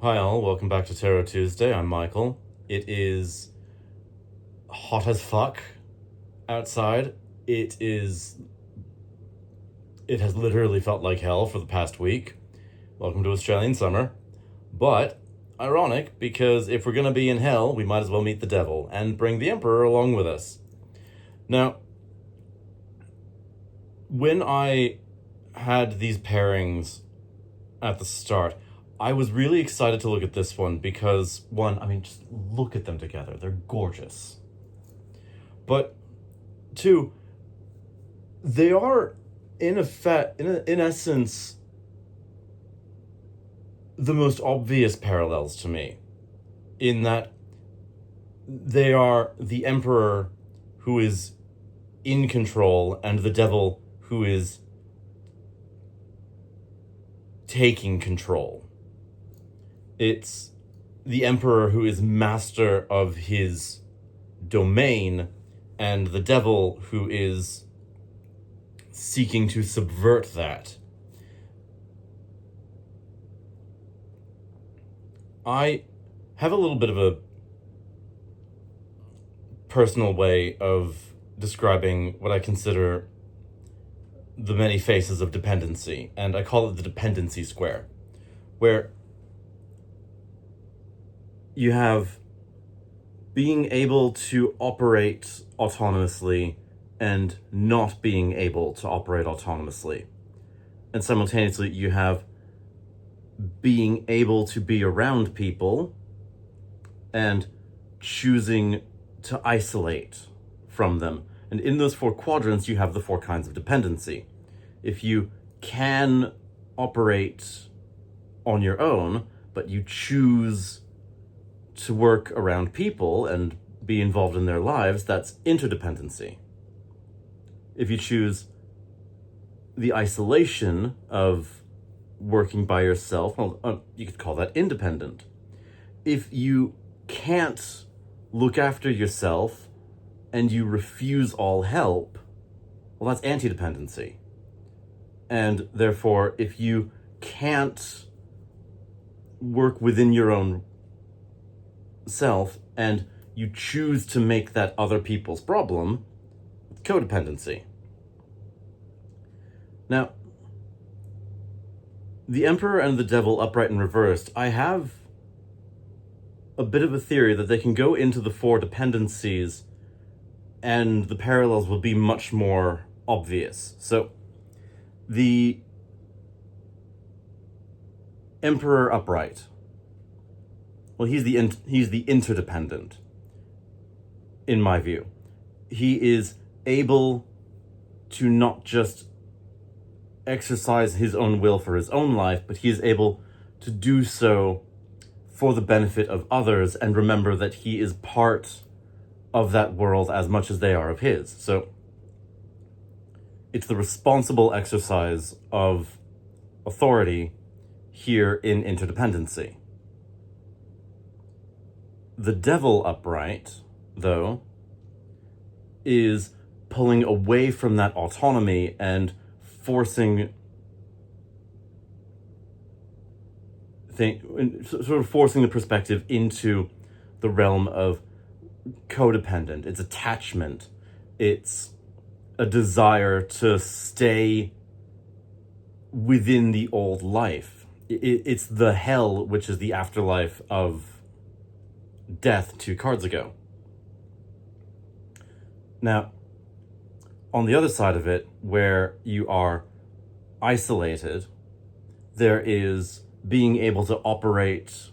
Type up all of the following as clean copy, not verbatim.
Hi all, welcome back to Tarot Tuesday. I'm Michael. It is hot as fuck outside. It has literally felt like hell for the past week. Welcome to Australian summer. But ironic, because if we're gonna be in hell, we might as well meet the devil and bring the Emperor along with us. Now, when I had these pairings at the start, I was really excited to look at this one because, one, just look at them together. They're gorgeous. But two, they are, in essence, the most obvious parallels to me, in that they are the Emperor who is in control and the devil who is taking control. It's the Emperor who is master of his domain and the devil who is seeking to subvert that. I have a little bit of a personal way of describing what I consider the many faces of dependency, and I call it the dependency square, where you have being able to operate autonomously and not being able to operate autonomously. And simultaneously, you have being able to be around people and choosing to isolate from them. And in those four quadrants, you have the four kinds of dependency. If you can operate on your own, but you choose to work around people and be involved in their lives, that's interdependency. If you choose the isolation of working by yourself, well, you could call that independent. If you can't look after yourself and you refuse all help, well, that's anti-dependency. And therefore, if you can't work within your own self and you choose to make that other people's problem, codependency. Now, the Emperor and the Devil upright and reversed, I have a bit of a theory that they can go into the four dependencies and the parallels will be much more obvious. So, the Emperor upright, well, he's the interdependent, in my view. He is able to not just exercise his own will for his own life, but he is able to do so for the benefit of others and remember that he is part of that world as much as they are of his. So it's the responsible exercise of authority here in interdependency. The Devil upright, though, is pulling away from that autonomy and forcing the perspective into the realm of codependent. It's attachment. It's a desire to stay within the old life. It's the hell, which is the afterlife of death 2 cards ago. Now, on the other side of it, where you are isolated, there is being able to operate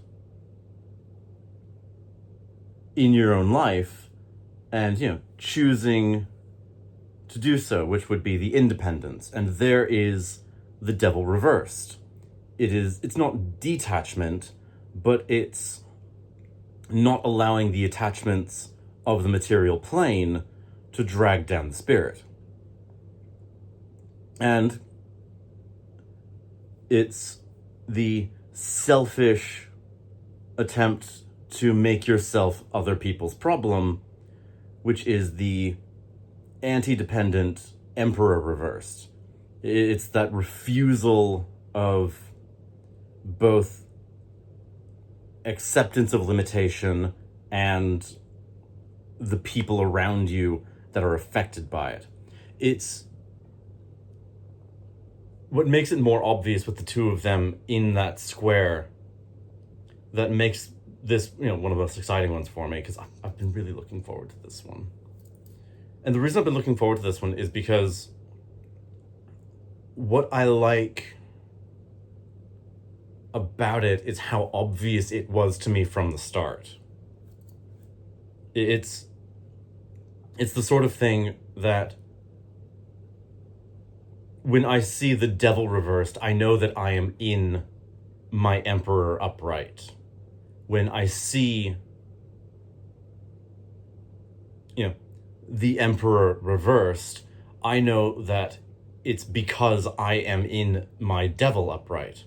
in your own life and, choosing to do so, which would be the independence. And there is the Devil reversed. It's not detachment, but it's not allowing the attachments of the material plane to drag down the spirit. And it's the selfish attempt to make yourself other people's problem, which is the anti-dependent Emperor reversed. It's that refusal of both acceptance of limitation and the people around you that are affected by it. It's what makes it more obvious with the two of them in that square that makes this, one of the most exciting ones for me, because I've been really looking forward to this one. And the reason I've been looking forward to this one is because what I like about it is how obvious it was to me from the start. It's the sort of thing that when I see the devil reversed, I know that I am in my emperor upright. When I see, the emperor reversed, I know that it's because I am in my devil upright.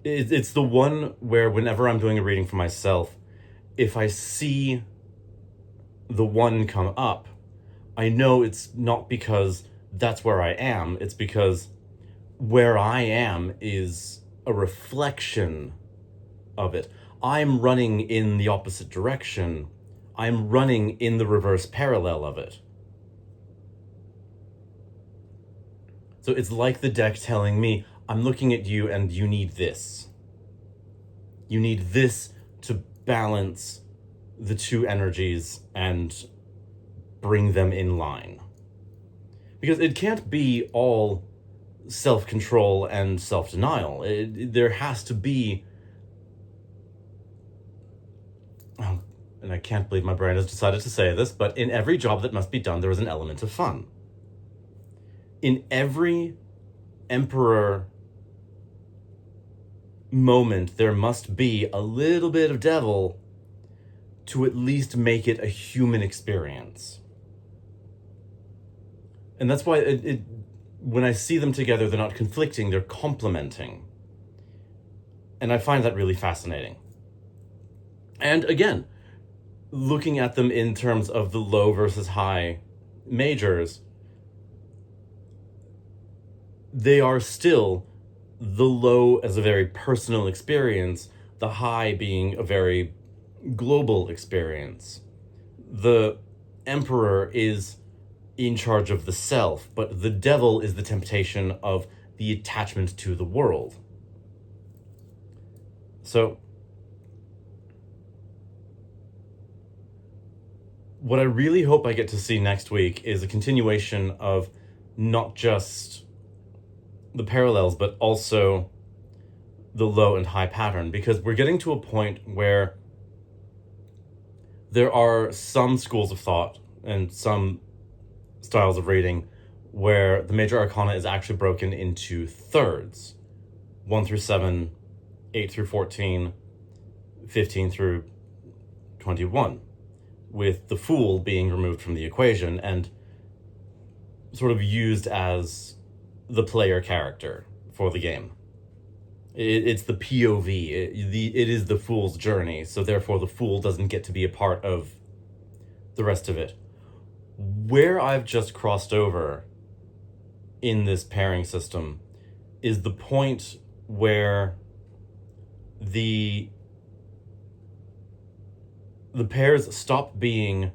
It's the one where whenever I'm doing a reading for myself, if I see the one come up, I know it's not because that's where I am. It's because where I am is a reflection of it. I'm running in the opposite direction. I'm running in the reverse parallel of it. So it's like the deck telling me, I'm looking at you and you need this. You need this to balance the two energies and bring them in line. Because it can't be all self-control and self-denial. There has to be... Oh, and I can't believe my brain has decided to say this, but in every job that must be done, there is an element of fun. In every emperor moment, there must be a little bit of devil to at least make it a human experience. And that's why when I see them together, they're not conflicting, they're complementing. And I find that really fascinating. And again, looking at them in terms of the low versus high majors, they are still the low as a very personal experience, the high being a very global experience. The emperor is in charge of the self, but the devil is the temptation of the attachment to the world. So, what I really hope I get to see next week is a continuation of not just the parallels, but also the low and high pattern, because we're getting to a point where there are some schools of thought and some styles of reading where the major arcana is actually broken into thirds: 1 through 7, 8 through 14, 15 through 21, with the Fool being removed from the equation and sort of used as the player character for the game. It's the POV. It is the Fool's journey, so therefore the Fool doesn't get to be a part of the rest of it. Where I've just crossed over in this pairing system is the point where the pairs stop being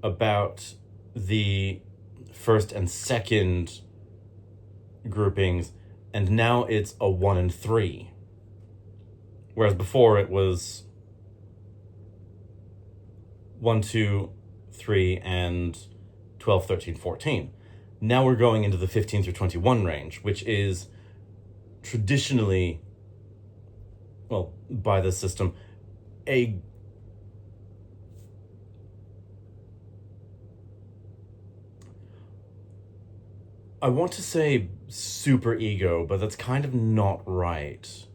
about the first and second groupings, and now it's a 1 and 3. Whereas before it was 1, 2, 3, and 12, 13, 14. Now we're going into the 15 through 21 range, which is traditionally, well, by this system, I want to say super ego, but that's kind of not right.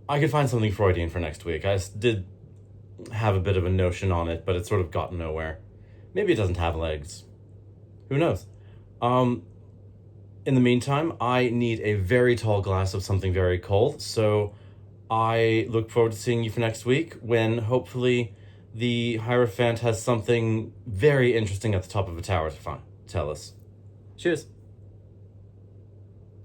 I could find something Freudian for next week. I did have a bit of a notion on it, but it's sort of gotten nowhere. Maybe it doesn't have legs. Who knows? In the meantime, I need a very tall glass of something very cold, so I look forward to seeing you for next week, when hopefully the Hierophant has something very interesting at the top of a tower to tell us. Cheers.